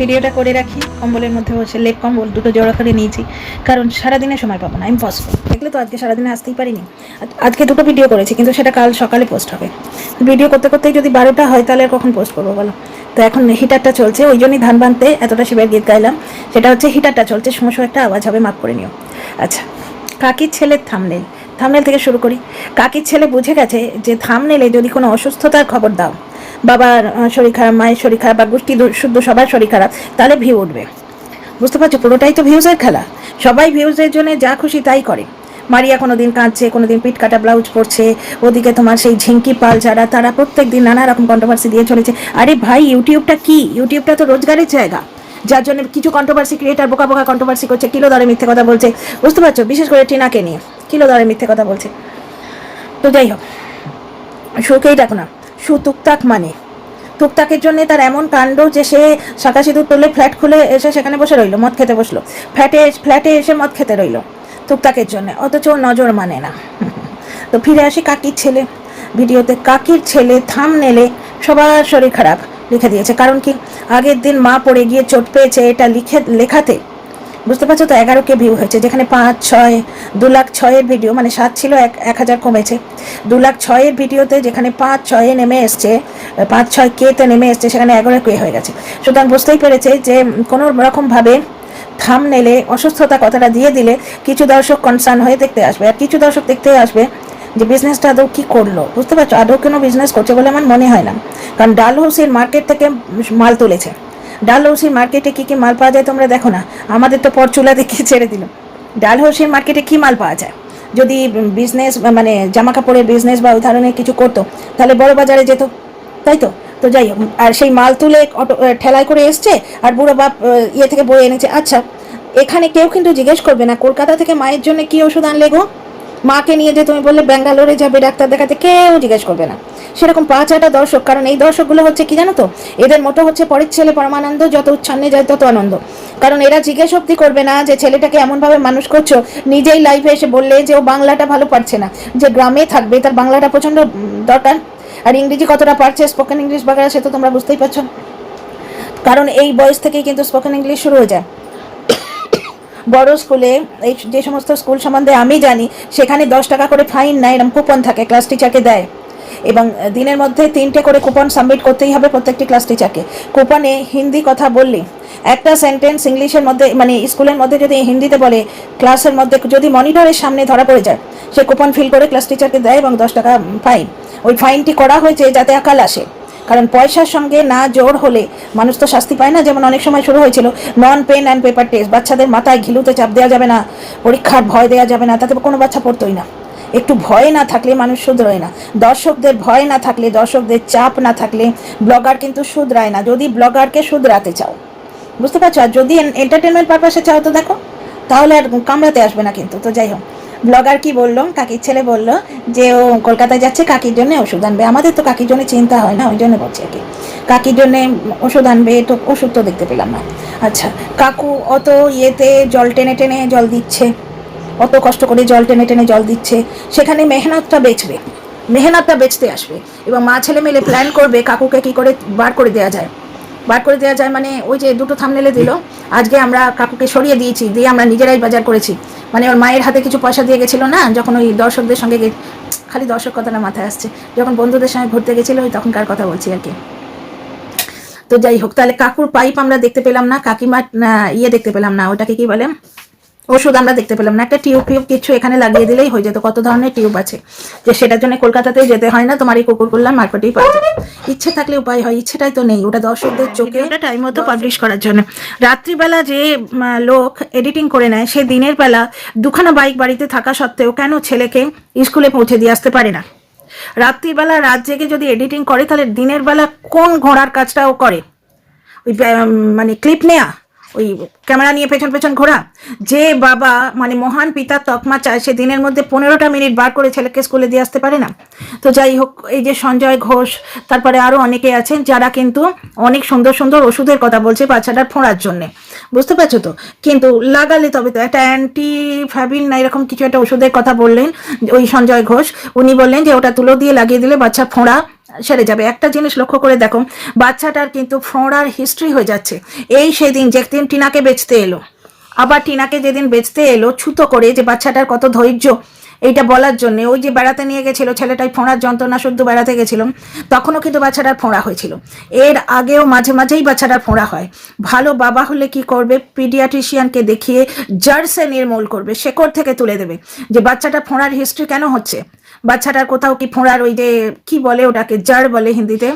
ভিডিওটা করে রাখি। কম্বলের মধ্যে বসে লেপ কম্বল দুটো জোড়া করে নিয়েছি, কারণ সারাদিনে সময় পাবো না, ইম্পসিবল। দেখলে তো আজকে সারাদিনে আসতেই পারিনি। আজকে দুটো ভিডিও করেছি, কিন্তু সেটা কাল সকালে পোস্ট হবে। ভিডিও করতে করতেই যদি 12টা হয়, তাহলে আর কখন পোস্ট করবো বলো? তো এখন হিটারটা চলছে, ওই জন্যই ধান বানতে এতটা শিবের গীত গাইলাম। সেটা হচ্ছে হিটারটা চলছে, সমস্যা একটা আওয়াজ হবে, মাফ করে নিও। আচ্ছা, কাকির ছেলের থাম্বনেল থেকে শুরু করি। কাকির ছেলে বুঝে গেছে যে থাম্বনেলে যদি কোনো অসুস্থতার খবর দাও, বাবার শরীর খারাপ, মায়ের শরীর খারাপ, বা গোষ্ঠী শুদ্ধ সবার শরীর খারাপ, তাহলে ভিউ উঠবে। বুঝতে পারছো? পুরোটাই তো ভিউজের খেলা। সবাই ভিউজের জন্য যা খুশি তাই করে। মারিয়া কোনোদিন কাঁদছে, কোনোদিন পিট কাটা ব্লাউজ পরছে, ওদিকে তোমার সেই ঝিঙ্কি পাল যারা, তারা প্রত্যেক দিন নানা রকম কন্ট্রোভার্সি দিয়ে চলেছে। আরে ভাই, ইউটিউবটা কি? ইউটিউবটা তো রোজগারের জায়গা, যার জন্য কিছু কন্ট্রোভার্সি ক্রিয়েটার বোকা বোকা কন্ট্রোভার্সি করছে, কিলো দরে মিথ্যে কথা বলছে। বুঝতে পারছো? বিশেষ করে টিনাকে নিয়ে কিলো দরে মিথ্যে কথা বলছে। তো যাই হোক, সুকেই ডাকো না, সু টুকটাক মানে টুকটাকের জন্য তার এমন কাণ্ড যে সে শাঁখা সিঁদুর তুলে ফ্ল্যাট খুলে এসে সেখানে বসে রইলো, মদ খেতে বসলো, ফ্ল্যাটে এসে মদ খেতে রইলো টুকটাকের জন্য, অথচ নজর মানে না। তো ফিরে আসি কাকির ছেলে ভিডিওতে। কাকির ছেলে থাম্বনেলে সবার শরীর খারাপ লিখে দিয়েছে। কারণ কি? আগের দিন মা পড়ে গিয়ে চোট পেয়েছে, এটা লেখাতে বুঝতে পারছো তো 11K ভিউ হয়েছে, যেখানে 5-6 2,06,000 ভিডিও, মানে 7 ছিল, 1,000 কমেছে। 2,06,000 ভিডিওতে যেখানে 5-6 নেমে এসছে, 5-6K নেমে এসছে, সেখানে 11K হয়ে গেছে। সুতরাং বুঝতেই পেরেছে যে কোনো রকমভাবে থাম্বনেলে অসুস্থতা কথাটা দিয়ে দিলে কিছু দর্শক কনসার্ন হয়ে দেখতে আসবে, আর কিছু দর্শক দেখতে আসবে যে বিজনেসটা আদৌ কী করলো। বুঝতে পারছো? আদৌ কোনো বিজনেস করছে বলে আমার মনে হয় না। কারণ ডালহৌসির মার্কেট থেকে মাল তুলেছে। ডালহৌসির মার্কেটে কী কী মাল পাওয়া যায় তোমরা দেখো না? আমাদের তো পর চুলা দেখিয়ে ছেড়ে দিল। ডালহৌসির মার্কেটে কী মাল পাওয়া যায়? যদি বিজনেস মানে জামা কাপড়ের বিজনেস বা ওই ধরনের কিছু করতো, তাহলে বড় বাজারে যেত, তাই তো? তো যাই হোক, আর সেই মাল তুলে অটো ঠেলায় করে এসছে, আর বুড়ো বাপ ইয়ে থেকে বয়ে এনেছে। আচ্ছা, এখানে কেউ কিন্তু জিজ্ঞেস করবে না কলকাতা থেকে মায়ের জন্য কী ওষুধ আনলে গো, মাকে নিয়ে যে তুমি বললে ব্যাঙ্গালোরে যাবে ডাক্তার দেখাতে, কেউ জিজ্ঞেস করবে না। সেরকম 5-6টা দর্শক, কারণ এই দর্শকগুলো হচ্ছে কি জানো তো, এদের মতো হচ্ছে পরের ছেলে পরমানন্দ, যত উচ্ছন্নে যায় তত আনন্দ। কারণ এরা জিজ্ঞেস অব্দি করবে না যে ছেলেটাকে এমনভাবে মানুষ করছো, নিজেই লাইফে এসে বললে যে ও বাংলাটা ভালো পারছে না, যে গ্রামে থাকবে তার বাংলাটা প্রচণ্ড দরকার, আর ইংরেজি কতটা পারছে, স্পোকেন ইংলিশ বাগেরা, সে তো তোমরা বুঝতেই পারছো। কারণ এই বয়স থেকেই কিন্তু স্পোকেন ইংলিশ শুরু হয়ে যায়। বড় স্কুলে, এই যে সমস্ত স্কুল সম্বন্ধে আমি জানি, সেখানে 10 টাকা করে ফাইন নেয়, এরকম কুপন থাকে, ক্লাস টিচারকে দেয়, এবং দিনের মধ্যে 3টে করে কুপন সাবমিট করতেই হবে প্রত্যেকটি ক্লাস টিচারকে। কুপনে হিন্দি কথা বললে, একটা সেন্টেন্স ইংলিশের মধ্যে, মানে স্কুলের মধ্যে যদি হিন্দিতে বলে, ক্লাসের মধ্যে যদি মনিটরের সামনে ধরা পড়ে যায়, সে কুপন ফিল করে ক্লাস টিচারকে দেয়, এবং 10 টাকা ফাইন। ওই ফাইনটি করা হয়েছে যাতে আকাল আসে, কারণ পয়সার সঙ্গে না জোর হলে মানুষ তো শাস্তি পায় না। যেমন অনেক সময় শুরু হয়েছিল নন পেন অ্যান্ড পেপার টেস্ট, বাচ্চাদের মাথায় ঘিলুতে চাপ দেওয়া যাবে না, পরীক্ষার ভয় দেওয়া যাবে না, তাতে কোনো বাচ্চা পড়তোই না। একটু ভয় না থাকলে মানুষ শুধরায় না। দর্শকদের ভয় না থাকলে, দর্শকদের চাপ না থাকলে ব্লগার কিন্তু শুধরায় না, যদি ব্লগারকে শুধরাতে চাও। বুঝতে পারছো? আর যদি এন্টারটেনমেন্ট পারপাসে চাও তো দেখো, তাহলে আর কামড়াতে আসবে না কিন্তু। তো যাই হোক, ব্লগার কি বললো, কাকির ছেলে বললো যে ও কলকাতায় যাচ্ছে কাকির জন্য ওষুধ আনবে। আমাদের তো কাকির জন্য চিন্তা হয় না, ওই জন্য বলছি আর কি। কাকির জন্য ওষুধ আনবে, তো ওষুধ তো দেখতে পেলাম না। আচ্ছা, কাকু অত ইয়েতে জল টেনে টেনে জল দিচ্ছে, অত কষ্ট করে জল টেনে টেনে জল দিচ্ছে, সেখানে মেহনতটা বেচতে আসবে, এবং মা ছেলে মিলে প্ল্যান করবে কাকুকে কি করে বার করে দেওয়া যায়। মানে ওই যে দুটো থাম্বনেলে দিল, আজকে আমরা কাকুকে সরিয়ে দিয়েছি, দিয়ে আমরা নিজেরাই বাজার করেছি, মানে ওর মায়ের হাতে কিছু পয়সা দিয়ে গেছিলো না, যখন ওই দর্শকদের সঙ্গে, খালি দর্শক কথাটা মাথায় আসছে, যখন বন্ধুদের সঙ্গে ঘুরতে গেছিলো, ওই তখনকার কথা বলছি আর কি। তো যাই হোক, তাহলে কাকুর পাইপ আমরা দেখতে পেলাম না, কাকিমার ইয়ে দেখতে পেলাম না, ওটাকে কি বলে, ওষুধ আমরা দেখতে পেলাম না। একটা টিউব কিছু এখানে লাগিয়ে দিলেই হয়ে যেত, কত ধরনের টিউব আছে, যে সেটার জন্য কলকাতাতেও যেতে হয় না, তোমার এই কুকুর কল্যাণ মার্কেটেই পাওয়া যায়। ইচ্ছে থাকলে উপায় হয়, ইচ্ছেটাই তো নেই। ওটা দর্শকদের চোখে টাইম মতো পাবলিশ করার জন্য। রাত্রিবেলা যে লোক এডিটিং করে নেয়, সে দিনের বেলা দুখানা বাইক বাড়িতে থাকা সত্ত্বেও কেন ছেলেকে স্কুলে পৌঁছে দিয়ে আসতে পারে না? রাত্রিবেলা রাত জেগে যদি এডিটিং করে, তাহলে দিনের বেলা কোন ঘোড়ার কাজটাও করে? ওই মানে ক্লিপ নেয়া, ওই ক্যামেরা নিয়ে পেছন পেছন ঘোরা। যে বাবা মানে মহান পিতার তকমা চায়, সে দিনের মধ্যে 15টা মিনিট বার করে ছেলেকে স্কুলে দিয়ে আসতে পারে না? তো যাই হোক, এই যে সঞ্জয় ঘোষ, তারপরে আরও অনেকে আছেন যারা কিন্তু অনেক সুন্দর সুন্দর ওষুধের কথা বলছে বাচ্চাটার ফোঁড়ার জন্যে। বুঝতে পারছো তো? কিন্তু লাগালে তবে তো, একটা অ্যান্টি ফ্যাবিল না এরকম কিছু একটা ওষুধের কথা বললেন ওই সঞ্জয় ঘোষ। উনি বললেন যে ওটা তুলো দিয়ে লাগিয়ে দিলে বাচ্চা ফোঁড়া সেরে যাবে। একটা জিনিস লক্ষ্য করে দেখো, বাচ্চাটার কিন্তু ফোঁড়ার হিস্ট্রি হয়ে যাচ্ছে। এই সেদিন যেদিন টিনাকে বেচতে এলো, আবার টিনাকে যেদিন বেচতে এলো ছুতো করে, যে বাচ্চাটার কত ধৈর্য এইটা বলার জন্য, ওই যে বেড়াতে নিয়ে গেছিলো ছেলেটাই ফোঁড়ার যন্ত্রণা শুদ্ধ বেড়াতে গেছিলাম, তখনও কিন্তু বাচ্চাটার ফোঁড়া হয়েছিল। এর আগেও মাঝে মাঝেই বাচ্চাটার ফোঁড়া হয়। ভালো বাবা হলে কি করবে, পিডিয়াট্রিশিয়ানকে দেখিয়ে জার্সে নির্মূল করবে, শেকড় থেকে তুলে দেবে যে বাচ্চাটার ফোঁড়ার হিস্ট্রি কেন হচ্ছে, বাচ্চাটার কোথাও কি ফোঁড়ার ওই যে কি বলে ওটাকে, জাড় বলে হিন্দিতে,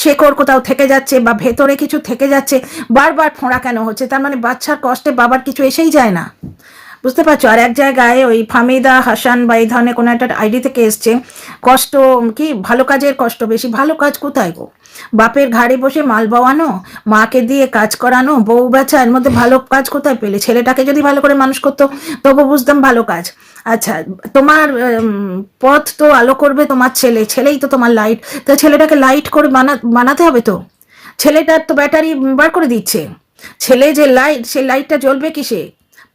শেকড় কোথাও থেকে যাচ্ছে বা ভেতরে কিছু থেকে যাচ্ছে, বারবার ফোঁড়া কেন হচ্ছে, তার মানে বাচ্চার কষ্টে বাবার কিছু এসেই যায় না। বুঝতে পারছো? আর এক জায়গায় ওই ফামিদা হাসান বা এই ধরনের কোনো একটা আইডি থেকে এসছে, কষ্ট কি ভালো কাজের কষ্ট বেশি। ভালো কাজ কোথায় গো? বাপের ঘাড়ে বসে মাল বওয়ানো, মাকে দিয়ে কাজ করানো, বউ বেচা, এর মধ্যে ভালো কাজ কোথায় পেলে? ছেলেটাকে যদি ভালো করে মানুষ করতো তবু বুঝতাম ভালো কাজ। আচ্ছা, তোমার পথ তো আলো করবে তোমার ছেলে, ছেলেই তো তোমার লাইট, তা ছেলেটাকে লাইট করে বানাতে হবে তো। ছেলেটার তো ব্যাটারি বার করে দিচ্ছে, ছেলে যে লাইট, সেই লাইটটা জ্বলবে কিসে?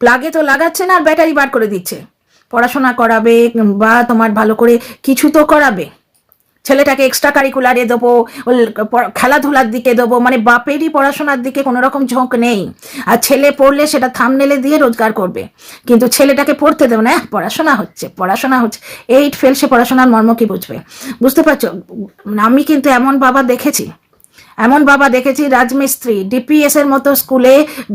প্লাগে তো লাগাচ্ছে না, আর ব্যাটারি বার করে দিচ্ছে। পড়াশোনা করাবে বা তোমার ভালো করে কিছু তো করাবে। ছেলেটাকে এক্সট্রা কারিকুলারে দেবো, খেলাধুলার দিকে দেবো, মানে বাপেরই পড়াশোনার দিকে কোনো রকম ঝোঁক নেই। আর ছেলে পড়লে সেটা থামনেলে দিয়ে রোজগার করবে, কিন্তু ছেলেটাকে পড়তে দেবে না। পড়াশোনা হচ্ছে, পড়াশোনা হচ্ছে, 8 ফেল, সে পড়াশোনার মর্ম কি বুঝবে? বুঝতে পারছো? আমি কিন্তু এমন বাবা দেখেছি, এমন বাবা দেখেছি, রাজমিস্ত্রি ডিপিএস এর মতো স্কুলে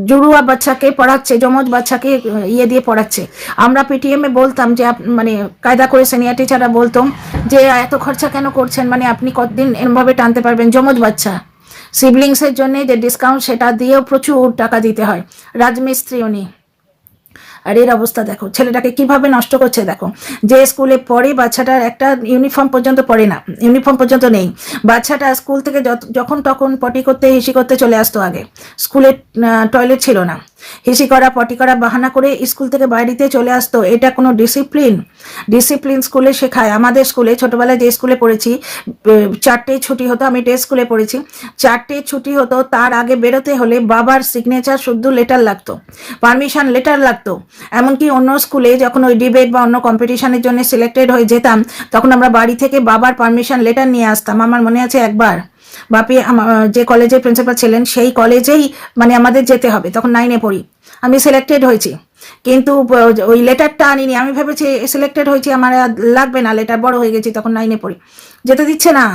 জুড়ুয়া বাচ্চাকে পড়াচ্ছে, যমজ বাচ্চাকে ইয়ে দিয়ে পড়াচ্ছে। আমরা পিটিএম এ বলতাম যে মানে কায়দা করে সিনিয়র টিচাররা বলতাম যে এত খরচা কেন করছেন, মানে আপনি কতদিন এরমভাবে টানতে পারবেন? যমজ বাচ্চা, সিবলিংসের জন্য যে ডিসকাউন্ট সেটা দিয়েও প্রচুর টাকা দিতে হয়। রাজমিস্ত্রি উনি, আর এর অবস্থা দেখো, ছেলেটাকে কিভাবে নষ্ট করছে দেখো। যে স্কুলে পড়ে বাচ্চাটার একটা ইউনিফর্ম পর্যন্ত পড়ে না, ইউনিফর্ম পর্যন্ত নেই। বাচ্চাটা স্কুল থেকে যখন তখন পটি করতে হিসি করতে চলে আসতো। আগে স্কুলে টয়লেট ছিল না, হিসি করা পটি করা বাহানা করে স্কুল থেকে বাড়িতে চলে আসতো। এটা কোনো ডিসিপ্লিন? ডিসিপ্লিন স্কুলে শেখায়। আমাদের স্কুলে ছোটবেলায় যে স্কুলে পড়েছি, 4টে ছুটি হতো, আমি ডে স্কুলে পড়েছি, 4টে ছুটি হতো। তার আগে বেরোতে হলে বাবার সিগনেচার শুদ্ধ লেটার লাগতো, পারমিশন লেটার লাগতো। এমনকি অন্য স্কুলে যখন ওই ডিবেট বা অন্য কম্পিটিশনের জন্য সিলেক্টেড হয়ে যেতাম, তখন আমরা বাড়ি থেকে বাবার পারমিশন লেটার নিয়ে আসতাম। আমার মনে আছে একবার বাপি যে কলেজের প্রিন্সিপাল ছিলেন সেই কলেজেই মানে আমাদের যেতে হবে, তখন 9-এ পড়ি, আমি সিলেক্টেড হয়েছি, কিন্তু ওই লেটারটা আনিনি। আমি ভেবেছি সিলেক্টেড হয়েছি, আমার লাগবে না লেটার, বড় হয়ে গেছি, তখন 9-এ পড়ি, যেতে দিচ্ছে না।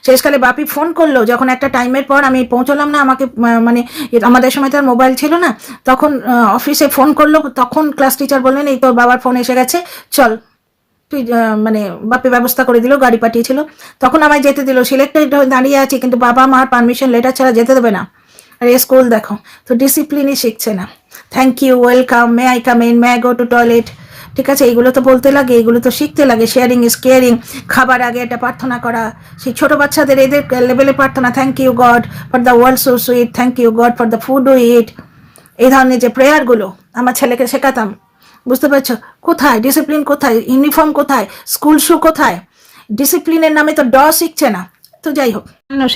শেষকালে বাপি ফোন করলো যখন একটা টাইমের পর আমি পৌঁছলাম না, আমাকে মানে আমাদের সময় তো আর মোবাইল ছিল না, তখন অফিসে ফোন করলো, তখন ক্লাস টিচার বললেন এই তোর বাবার ফোন এসে গেছে, চল তুই, মানে বাপি ব্যবস্থা করে দিল, গাড়ি পাঠিয়েছিল, তখন আমায় যেতে দিল। সিলেক্টেড হয়ে দাঁড়িয়ে আছি, কিন্তু বাবা মার পারমিশন লেটার ছাড়া যেতে দেবে না। আর এই স্কুল দেখো তো ডিসিপ্লিনই শিখছে না। Thank you, welcome, may I come in, may I go to toilet, ঠিক আছে, এইগুলো তো বলতে লাগে, এগুলো তো শিখতে লাগে। শেয়ারিং ইজ কেয়ারিং, খাবার আগে একটা প্রার্থনা করা, সেই ছোট বাচ্চাদের এদের লেভেলে প্রার্থনা, thank you God for the world so sweet, thank you God for the food we eat, এই ধরনের যে প্রেয়ারগুলো আমার ছেলেকে শেখাতাম। বুঝতে পারছো? কোথায় ডিসিপ্লিন, কোথায় ইউনিফর্ম, কোথায় স্কুল শু, কোথায় ডিসিপ্লিনের নামে তো শিখছে না। তো যাই হোক,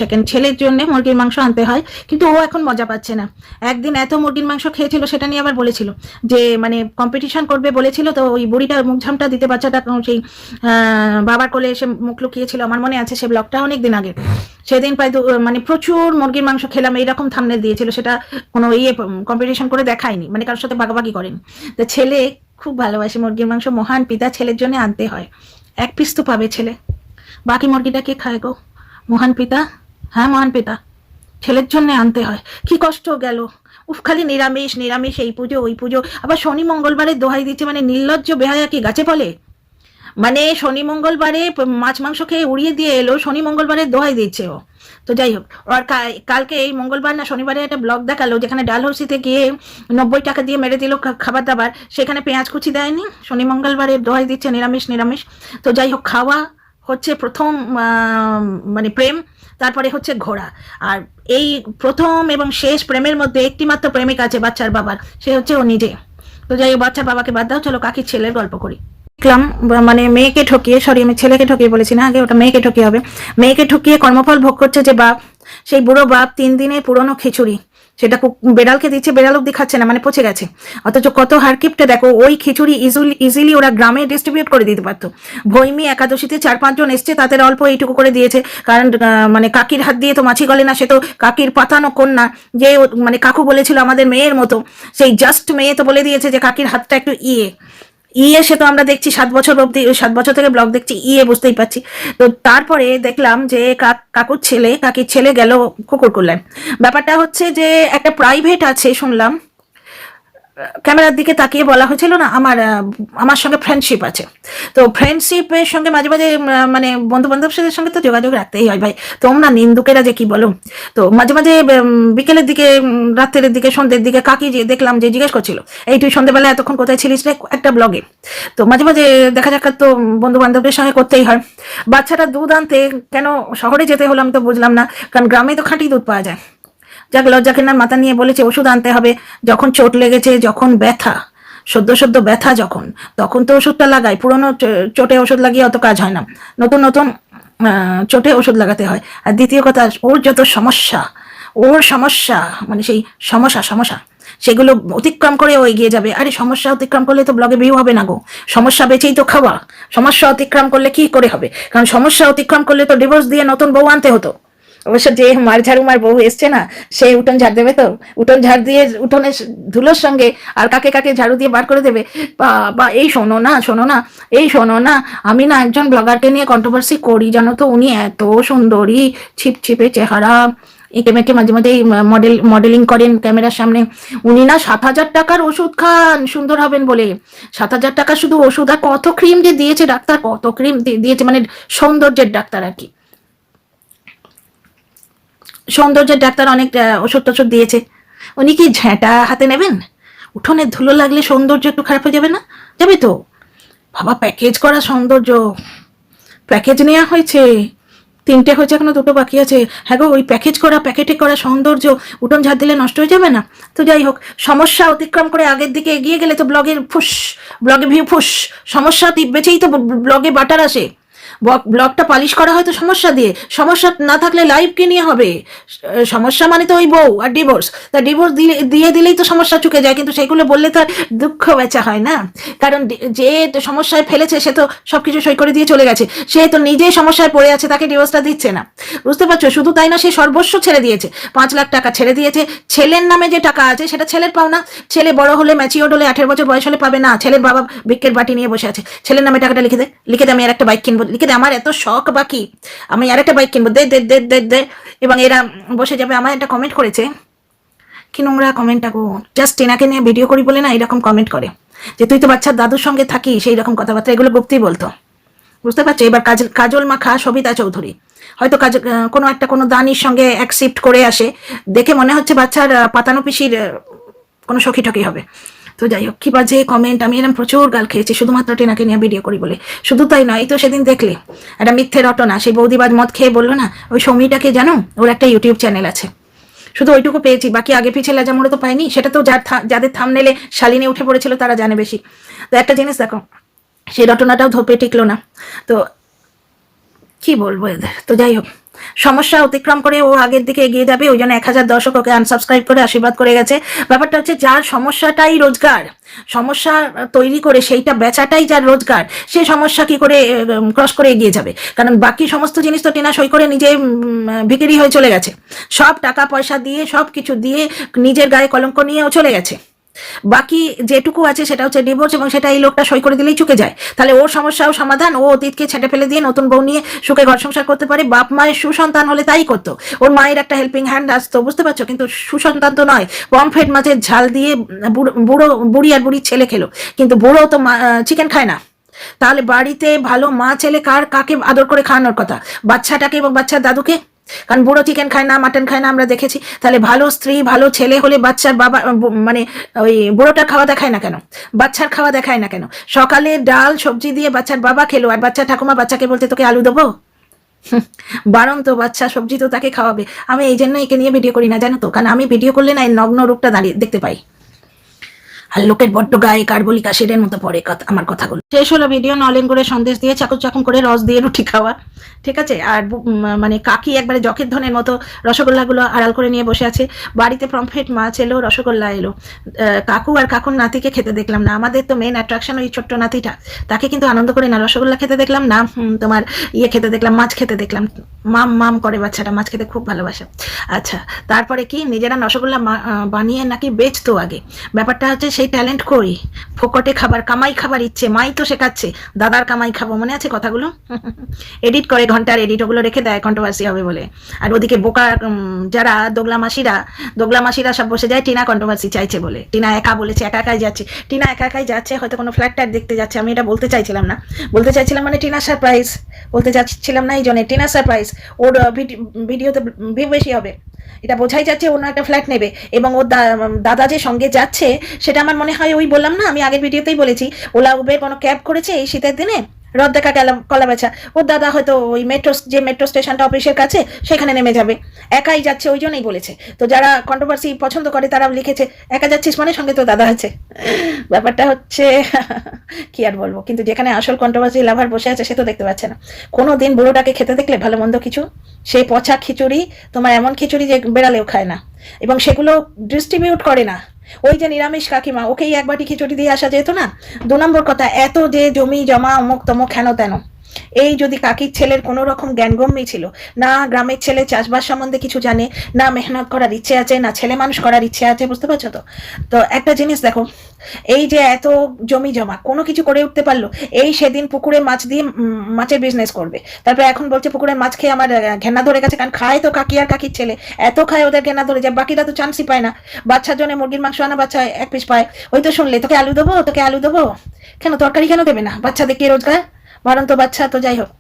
সেকেন্ড ছেলের জন্য মুরগির মাংস আনতে হয়, কিন্তু ও এখন মজা পাচ্ছে না। একদিন এত মুরগির মাংস খেয়েছিল, সেটা নিয়ে আবার বলেছিল যে মানে কম্পিটিশন করবে বলেছিল, তো ওই বুড়িটার মুখ ঝামটা দিতে বাচ্চাটা সেই বাবার কোলে এসে মুখ লুকিয়েছিল, আমার মনে আছে সে ব্লগটা অনেক দিন আগে। সেদিন প্রায় মানে প্রচুর মুরগির মাংস খেলাম, এইরকম থাম্বনেল দিয়েছিল, সেটা কোনো কম্পিটিশন করে দেখায়নি, মানে কারোর সাথে ভাগাভাগি করেনি। তো ছেলে খুব ভালোবাসে মুরগির মাংস, মহান পিতা, ছেলের জন্য আনতে হয়। 1 পিস তো পাবে ছেলে, বাকি মুরগিটা কে খায় গো? মহান পিতা, হ্যাঁ মহান পিতা, ছেলের জন্য আনতে হয়। কি কষ্ট গেল, উফ, খালি নিরামিষ নিরামিষ, এই পুজো ওই পুজো, আবার শনি মঙ্গলবারে দোহাই দিচ্ছে, মানে নির্লজ্জ বেহায়া কি গাছে ফলে? মানে শনি মঙ্গলবারে মাছ মাংস খেয়ে উড়িয়ে দিয়ে এলো, শনি মঙ্গলবারে দোহাই দিচ্ছে ও। তো যাই হোক, আর কালকে এই মঙ্গলবার না শনিবারে একটা ব্লগ দেখালো, যেখানে ডালহৌসিতে গিয়ে 90 টাকা দিয়ে মেরে দিল খাবার দাবার, সেখানে পেঁয়াজ কুচি দেয়নি, শনি মঙ্গলবারে দোহাই দিচ্ছে নিরামিষ নিরামিষ। তো যাই হোক, খাওয়া হচ্ছে প্রথম মানে প্রেম, তারপরে হচ্ছে ঘোড়া। আর এই প্রথম এবং শেষ প্রেমের মধ্যে একটি মাত্র প্রেমিক আছে বাচ্চার বাবার, সে হচ্ছে ও নিজে। তো যাই হোক, বাচ্চার বাবাকে বাদ দাও, চলো কাকির ছেলের গল্প করি। দেখলাম মানে মেয়েকে ঠকিয়ে, সরি আমি ছেলেকে ঠকিয়ে বলেছি না, আগে ওটা মেয়েকে ঠকিয়ে হবে, মেয়েকে ঠকিয়ে কর্মফল ভোগ করছে যে বাপ, সেই বুড়ো বাপ 3 দিনের পুরনো খিচুড়ি সেটা বেড়ালকে দিচ্ছে, বেড়াল অব্দি খাচ্ছে না, মানে পচে গেছে। অথচ কত হারকিপটে দেখো, ওই খিচুড়ি ইজিলি ওরা গ্রামে ডিস্ট্রিবিউট করে দিতে পারতো। ভৈমী একাদশীতে 4-5 জন এসছে, তাদের অল্প এইটুকু করে দিয়েছে, কারণ মানে কাকির হাত দিয়ে তো মাছি গলে না, সে তো কাকির পাতানো কন্যা, যে মানে কাকু বলেছিল আমাদের মেয়ের মতো, সেই জাস্ট মেয়ে তো বলে দিয়েছে যে কাকির হাতটা একটু সে তো আমরা দেখছি 7 বছর অব্দি, 7 বছর থেকে ব্লগ দেখছি, বুঝতেই পারছি। তো তারপরে দেখলাম যে কাকির ছেলে গেল কুকুর করলেন। ব্যাপারটা হচ্ছে যে একটা প্রাইভেট আছে শুনলাম, ক্যামেরার দিকে তাকিয়ে বলা হয়েছিল না আমার সঙ্গে ফ্রেন্ডশিপ আছে। তো ফ্রেন্ডশিপের সঙ্গে মাঝে মাঝে মানে বন্ধু বান্ধবের সঙ্গে তো যোগাযোগ রাখতেই হয় ভাই, তোমরা নিন্দুকেরা যে কি বলো। তো মাঝে মাঝে বিকেলের দিকে, রাত্রের দিকে, সন্ধ্যের দিকে কাকি যে দেখলাম যে জিজ্ঞেস করছিল, এই তুই সন্ধ্যেবেলা এতক্ষণ কোথায় ছিলিস রে, একটা ব্লগে। তো মাঝে মাঝে দেখা যাক, তো বন্ধু বান্ধবদের সঙ্গে করতেই হয়। বাচ্চাটা দুধ আনতে কেন শহরে যেতে হলো আমি তো বুঝলাম না, কারণ গ্রামে তো খাঁটি দুধ পাওয়া যায়। যাক, লজ্জা কেনার মাথা নিয়ে বলেছে ওষুধ আনতে হবে, যখন চোট লেগেছে, যখন ব্যথা, সদ্য ব্যথা যখন, তখন তো ওষুধটা লাগাই। পুরোনো চোটে ওষুধ লাগিয়ে অত কাজ হয় না, নতুন নতুন চোটে ওষুধ লাগাতে হয়। আর দ্বিতীয় কথা, ওর যত সমস্যা মানে সেই সমস্যা সেগুলো অতিক্রম করে ও এগিয়ে যাবে। আরে সমস্যা অতিক্রম করলে তো ব্লগে ভিউ হবে না গো, সমস্যা বেঁচেই তো খাওয়া। সমস্যা অতিক্রম করলে কি করে হবে, কারণ সমস্যা অতিক্রম করলে তো ডিভোর্স দিয়ে নতুন বউ আনতে হতো। অবশ্য যে মার বউ এসছে না, সে উঠোন ঝাড় দেবে, তো উঠোন ঝাড় দিয়ে উঠোনের ধুলোর সঙ্গে আর কাকে ঝাড়ু দিয়ে বার করে দেবে। বা এই শোনো না, আমি না একজন ব্লগারকে নিয়ে কন্ট্রোভার্সি করি জানো তো, উনি এত সুন্দরী, ছিপছিপে চেহারা, এঁকে মেকে মাঝে মাঝে মডেলিং করেন ক্যামেরার সামনে। উনি না 7,000 টাকার ওষুধ খান সুন্দর হবেন বলে। 7,000 টাকা শুধু ওষুধ, আর কত ক্রিম যে দিয়েছে ডাক্তার, কত ক্রিম দিয়েছে, মানে সৌন্দর্যের ডাক্তার আর কি, সৌন্দর্যের ডাক্তার অনেক ওষুধ টষুধ দিয়েছে। উনি কি ঝেঁটা হাতে নেবেন? উঠোনে ধুলো লাগলে সৌন্দর্য একটু খারাপ হয়ে যাবে না? যাবে তো বাবা, প্যাকেজ করা সৌন্দর্য, প্যাকেজ নেওয়া হয়েছে, 3টে হয়েছে, এখনো 2টো বাকি আছে। হ্যাঁ গো, ওই প্যাকেটে করা সৌন্দর্য উঠোন ঝাড় দিলে নষ্ট হয়ে যাবে না? তো যাই হোক, সমস্যা অতিক্রম করে আগের দিকে এগিয়ে গেলে তো ব্লগে ভিউ ফুস, সমস্যা বেঁচেই তো ব্লগে বাটার আসে। ব্লগটা পালিশ করা হয়তো সমস্যা দিয়ে, সমস্যা না থাকলে লাইভ কে নিয়ে হবে? সমস্যা মানে তো ওই বউ আর ডিভোর্স, তা ডিভোর্স দিয়ে দিলেই তো সমস্যা চুকে যায়, কিন্তু সেগুলো বললে তো আর দুঃখ বেচা হয় না, কারণ যে সমস্যায় ফেলেছে সে তো সবকিছু সই করে দিয়ে চলে গেছে, সে তো নিজেই সমস্যায় পড়ে আছে, তাকে ডিভোর্সটা দিচ্ছে না, বুঝতে পারছো? শুধু তাই না, সে সর্বস্ব ছেড়ে দিয়েছে, 5 লাখ টাকা ছেড়ে দিয়েছে। ছেলের নামে যে টাকা আছে সেটা ছেলের পাও না, ছেলে বড় হলে ম্যাচিওর্ড হলে 18 বছর বয়স হলে পাবে না। ছেলের বাবা ভিক্ষের বাটি নিয়ে বসে আছে, ছেলের নামে টাকাটা লিখে দে, আমি আর একটা বাইক কিনবো, লিখে দে, আমার এত শখ বাকি, আমি আর একটা বাইক কিনবো, দে দে দে দে দে। এবং এরা বসে যাবে। আমার একটা কমেন্ট করেছে, কি নোংরা কমেন্টটা গো, জাস্ট টেনাকে নিয়ে ভিডিও করি বলে না এরকম কমেন্ট করে, যে তুই তো বাচ্চার দাদুর সঙ্গে থাকি, সেই রকম কথাবার্তা, এগুলো গুপ্তি বলতো, বুঝতে পারছো? এবার কাজল মাখা সবিতা চৌধুরী হয়তো কোনো দানির সঙ্গে অ্যাকসেপ্ট করে আসে, দেখে মনে হচ্ছে বাচ্চার পাতানো পিসির কোনো সখী টকি হবে। তো যাই হোক, কি বাজে কমেন্ট, আমি এরকম প্রচুর গাল খেয়েছি শুধুমাত্র টেনাকে নিয়ে ভিডিও করি বলে। শুধু তাই নয়, এই তো সেদিন দেখলে একটা মিথ্যে রটনা, সেই বৌদিবাজ মদ খেয়ে বললো না, ওই সৌমিটাকে জানো, ওর একটা ইউটিউব চ্যানেল আছে, শুধু ওইটুকু পেয়েছি, বাকি আগে পিছিয়ে লেজা মোড়ে তো পাইনি। সেটা তো যাদের থামনেলে শালিনী উঠে পড়েছিল তারা জানে বেশি। তো একটা জিনিস দেখো, সেই রটনাটাও ধোপে টিকলো না। তো কি বলবো এদের। তো যাই হোক, সমস্যা অতিক্রম করে ও আগের দিকে এগিয়ে যাবে, ওই জন্য 1000 দর্শক ওকে আনসাবস্ক্রাইব করে আশীর্বাদ করে গেছে। ব্যাপারটা হচ্ছে, যার সমস্যাটাই রোজগার, সমস্যা তৈরি করে সেইটা বেচাটাই যার রোজগার, সে সমস্যা কি করে ক্রস করে এগিয়ে যাবে? কারণ বাকি সমস্ত জিনিস তো টিনা সই করে নিজে ভিখারি হয়ে চলে গেছে, সব টাকা পয়সা দিয়ে, সব কিছু দিয়ে, নিজের গায়ে কলঙ্ক নিয়েও চলে গেছে। বাকি যেটুকু আছে সেটা হচ্ছে ডিভোর্স, এবং সেটা এই লোকটা সই করে দিলেই চুকে যায়। তাহলে ওর সমস্যাও সমাধান, ও অতীতকে ছেটে ফেলে দিয়ে নতুন বউ নিয়ে সুখে ঘর সংসার করতে পারে। বাপ মায়ের সুসন্তান হলে তাই করতো, ওর মায়ের একটা হেল্পিং হ্যান্ড আসতো, বুঝতে পারছো? কিন্তু সুসন্তান তো নয়, পমফ্রেট মাছের ঝাল দিয়ে বুড়ি আর বুড়ির ছেলে খেলো, কিন্তু বুড়ো তো চিকেন খায় না। তাহলে বাড়িতে ভালো মা ছেলে কাকে আদর করে খাওয়ানোর কথা? বাচ্চাটাকে এবং বাচ্চার দাদুকে, কারণ বুড়ো চিকেন খায় না, মাটন খায় না, আমরা দেখেছি। তাহলে ভালো স্ত্রী ভালো ছেলে হলে বাচ্চার বাবা, মানে ওই বুড়োটার খাওয়া দেখায় না কেন, বাচ্চার খাওয়া দেখায় না কেন? সকালে ডাল সবজি দিয়ে বাচ্চার বাবা খেলো, আর বাচ্চা ঠাকুমা বাচ্চাকে বলতে তোকে আলু দেবো, বারণ তো, বাচ্চা সবজি তো তাকে খাওয়াবে। আমি এই জন্য একে নিয়ে ভিডিও করি না জানো তো, কারণ আমি ভিডিও করলে না এই নগ্ন রূপটা দাঁড়িয়ে দেখতে পাই। আর লোকের বড্ড গায়ে কার্বলিক অ্যাসিডের মতো পড়ে আমার কথাগুলো। শেষ হলো ভিডিও। নলেন করে সন্দেশ দিয়ে চাকু চাকুম করে রস দিয়ে রুটি খাওয়া, ঠিক আছে। আর মানে কাকি একবারে জখের ধনের মতো রসগোল্লাগুলো আড়াল করে নিয়ে বসে আছে। বাড়িতে পমফ্রেট মাছ এলো, রসগোল্লা এলো। কাকু আর কাকুর নাতিকে খেতে দেখলাম না। আমাদের তো মেন অ্যাট্রাকশন ওই ছোট্ট নাতিটা, তাকে কিন্তু আনন্দ করে না রসগোল্লা খেতে দেখলাম না তোমার খেতে দেখলাম, মাছ খেতে দেখলাম। মাম মাম করে বাচ্চাটা, মাছ খেতে খুব ভালোবাসে। আচ্ছা, তারপরে কি নিজেরা রসগোল্লা বানিয়ে নাকি বেচতো আগে। ব্যাপারটা হচ্ছে সেই ট্যালেন্ট কই, ফোকটে খাবার কামাই খাবার ইচ্ছে, মাই তো শেখাচ্ছে দাদার কামাই খাবো, মনে আছে কথাগুলো? এডিট করে ঘন্টার এডিট, ওগুলো রেখে দেয় কন্ট্রোভার্সি হবে বলে। আর ওদিকে বোকা যারা দোগলা মাসিরা সব বসে যায় টিনা কন্ট্রোভার্সি চাইছে বলে। টিনা একা বলেছে, একা একাই যাচ্ছে। টিনা একা একাই যাচ্ছে, হয়তো কোনো ফ্ল্যাট ট্যাট দেখতে যাচ্ছে। আমি এটা বলতে চাইছিলাম না, বলতে চাইছিলাম মানে টিনা সারপ্রাইজ বলতে চাচ্ছিলাম না, এই জন্য টিনা সারপ্রাইজ। ওর ভিডিওতে ভিউ বেশি হবে, এটা বোঝাই যাচ্ছে অন্য একটা ফ্ল্যাট নেবে। এবং ওর দাদা যে সঙ্গে যাচ্ছে সেটা আমার মনে হয় ওই বললাম না, আমি আগের ভিডিওতেই বলেছি, ওলা উবের কোনো ক্যাব করেছে এই শীতের দিনে, রদ দেখা কলা বেচা। ওর দাদা হয়তো ওই মেট্রো স্টেশনটা অফিসের কাছে সেখানে নেমে যাবে, একাই যাচ্ছে, ওই জন্যই বলেছে। তো যারা কন্ট্রোভার্সি পছন্দ করে তারাও লিখেছে একা যাচ্ছিস মানে সঙ্গে তো দাদা আছে। ব্যাপারটা হচ্ছে কি আর বলবো, কিন্তু যেখানে আসল কন্ট্রোভার্সি লাভার বসে আছে সে তো দেখতে পাচ্ছে না। কোনো দিন বুড়োটাকে খেতে দেখলে ভালো মন্দ কিছু, সেই পচা খিচুড়ি, তোমার এমন খিচুড়ি যে বেড়ালেও খায় না, এবং সেগুলো ডিস্ট্রিবিউট করে না। ওই যে নিরামিষ কাকিমা, ওকেই এক বাটি খিচুড়ি দিয়ে আসা যেত না। 2 নম্বর কথা, এত যে জমি জমা অমুক তমুক হেন তেন, এই যদি কাকির ছেলের কোনো রকম জ্ঞানগম্যই ছিল না, গ্রামের ছেলে চাষবাস সম্বন্ধে কিছু জানে না, মেহনত করার ইচ্ছে আছে না, ছেলে মানুষ করার ইচ্ছে আছে, বুঝতে পারছো তো? তো একটা জিনিস দেখো, এই যে এত জমি জমা কোনো কিছু করে উঠতে পারলো, এই সেদিন পুকুরে মাছ দিয়ে মাছের বিজনেস করবে, তারপরে এখন বলছে পুকুরের মাছ খেয়ে আমার ঘেন্না ধরে গেছে। কারণ খায় তো কাকি আর কাকির ছেলে, এত খায় ওদের ঘেন্না ধরে যায়, বাকিরা তো চান্সই পায় না। বাচ্চার জন্য মুরগির মাংস আনা, বাচ্চা 1 পিস পায়, ওই তো শুনলে তোকে আলু দেবো, কেন তরকারি কেন দেবে না? বাচ্চাদের কি রোজগার, বরং তো বাচ্চা। তো যাই হোক,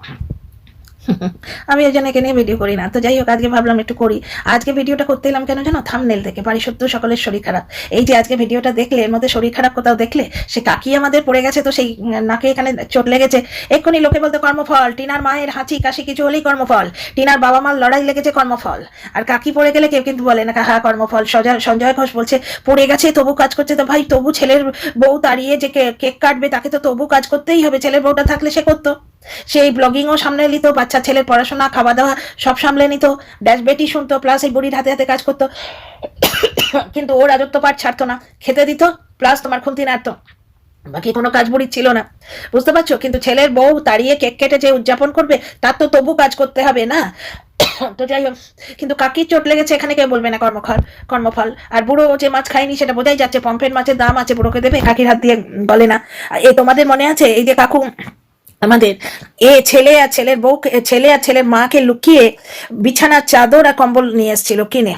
আমি ওই জন্য একে নিয়ে ভিডিও করি না। তো যাই হোক, আজকে ভাবলাম একটু করি। আজকে ভিডিওটা করতে এলাম কেন জানো? থাম্বনেল থেকে বাড়ি সত্য সকলের শরীর খারাপ। এই যে আজকে ভিডিওটা দেখলে, এর মধ্যে শরীর খারাপ কোথাও দেখলে, সে কাকি আমাদের পড়ে গেছে, তো সেই নাকে এখানে চোট লেগেছে, এক্ষুনি লোকে বলতে কর্মফল। টিনার মায়ের হাঁচি কাশি কিছু হলেই কর্মফল, টিনার বাবা মার লড়াই লেগেছে কর্মফল। আর কাকি পড়ে গেলে কেউ কিন্তু বলে না হ্যাঁ কর্মফল। সঞ্জয় ঘোষ বলছে পড়ে গেছে তবু কাজ করছে। তো ভাই, তবু ছেলের বউ তাড়িয়ে যে কেক কাটবে তাকে তো তবু কাজ করতেই হবে। ছেলের বউটা থাকলে সে করতো, সেই ব্লগিংও সামলে নিত, বাচ্চা ছেলের পড়াশোনা খাওয়া দাওয়া সব সামলে নিত, বেটি শুনতো, প্লাস এই বুড়ির হাতে হাতে কাজ করতো। কিন্তু ওর রাজত্ব পাঠ ছাড়তো না, খেতে দিত, প্লাস তোমার খুন্তি নাড়তো, বাকি কোনো কাজ বুড়ির ছিল না, বুঝতে পারছো? কিন্তু ছেলের বউ তাড়িয়ে কেক কেটে যে উদযাপন করবে তার তো তবু কাজ করতে হবে না? তো যাই হোক, কিন্তু কাকির চোট লেগেছে, এখানে কেউ বলবে না কর্মফল। আর বুড়ো যে মাছ খায়নি সেটা বোঝাই যাচ্ছে, পম্পের মাছের দাম আছে, বুড়োকে দেবে, কাকির হাত দিয়ে বলে না। এই তোমাদের মনে আছে এই যে কাকু আমাদের ছেলে আর ছেলের মাকে লুকিয়ে বিছানার চাদর আর কম্বল নিয়ে এসেছিল কিনে।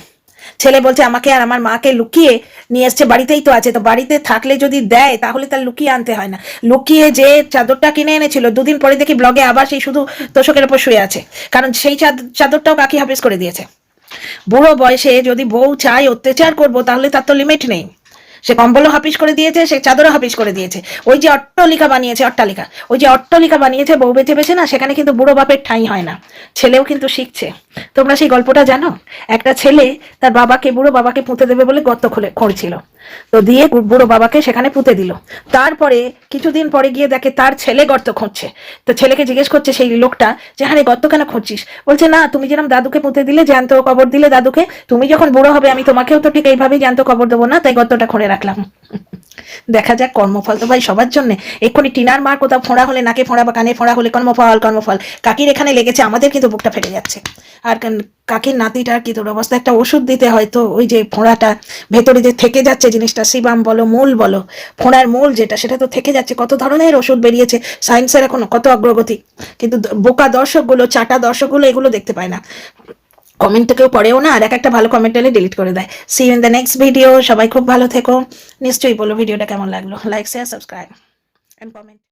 ছেলে বলছে আমাকে আর আমার মাকে লুকিয়ে নিয়ে এসছে, বাড়িতেই তো আছে, তো বাড়িতে থাকলে যদি দেয় তাহলে তার লুকিয়ে আনতে হয় না। লুকিয়ে যে চাদরটা কিনে এনেছিল, 2 দিন পরে দেখি ব্লগে আবার সেই শুধু তোষকের ওপর শুয়ে আছে, কারণ সেই চাদরটাও কাকি হাফিজ করে দিয়েছে। বুড়ো বয়সে যদি বউ চায় অত্যাচার করবো, তাহলে তার তো লিমিট নেই। সে কম্বলও হাফিস করে দিয়েছে, সে চাদরও হাফিস করে দিয়েছে। ওই যে অট্টালিকা বানিয়েছে বউ বেঁচে বেছে না, সেখানে কিন্তু বুড়ো বাপের ঠাঁই হয় না, ছেলেও কিন্তু শিখছে। তোমরা সেই গল্পটা জানো? একটা ছেলে তার বুড়ো বাবাকে পুঁতে দেবে বলে গর্ত খুঁড়ছিল, তো দিয়ে বুড়ো বাবাকে সেখানে পুঁতে দিল। তারপরে কিছুদিন পরে গিয়ে দেখে তার ছেলে গর্ত খুঁড়ছে, তো ছেলেকে জিজ্ঞেস করছে সেই লোকটা যে হ্যাঁ গর্ত কেন খুঁড়ছিস? বলছে না, তুমি যেরকম দাদুকে পুঁতে দিলে, জ্যান্ত কবর দিলে দাদুকে, তুমি যখন বুড়ো হবে আমি তোমাকেও তো ঠিক এইভাবেই জ্যান্ত কবর দেবো না, তাই গর্তটা খুঁড়ে রাখলাম। দেখা যাক, কর্মফল তো ভাই সবার জন্য। এক্ষুনি টিনার মার কোথাও ফোঁড়া হলে, নাকে ফোঁড়া বা কানে ফোঁড়া হলে কর্মফল, কাকির এখানে লেগেছে, আমাদের কিন্তু বুকটা ফেটে যাচ্ছে। আর কাকির নাতিটার কি তোর অবস্থা, একটা ওষুধ দিতে হয়তো, ওই যে ফোঁড়াটা ভেতরে যে থেকে যাচ্ছে জিনিসটা, সিবাম বলো মূল বলো, ফোঁড়ার মূল যেটা, সেটা তো থেকে যাচ্ছে। কত ধরনের ওষুধ বেরিয়েছে, সায়েন্সের এখন কত অগ্রগতি, কিন্তু বোকা দর্শকগুলো, চাটা দর্শকগুলো এগুলো দেখতে পায় না, কমেন্ট কেউ পড়েও না, আর একটা ভালো কমেন্ট এলে ডিলিট করে দেয়। See you in the next video. সবাই খুব ভালো থেকো। নিশ্চয়ই বলো ভিডিওটা কেমন লাগলো, like share subscribe and comment.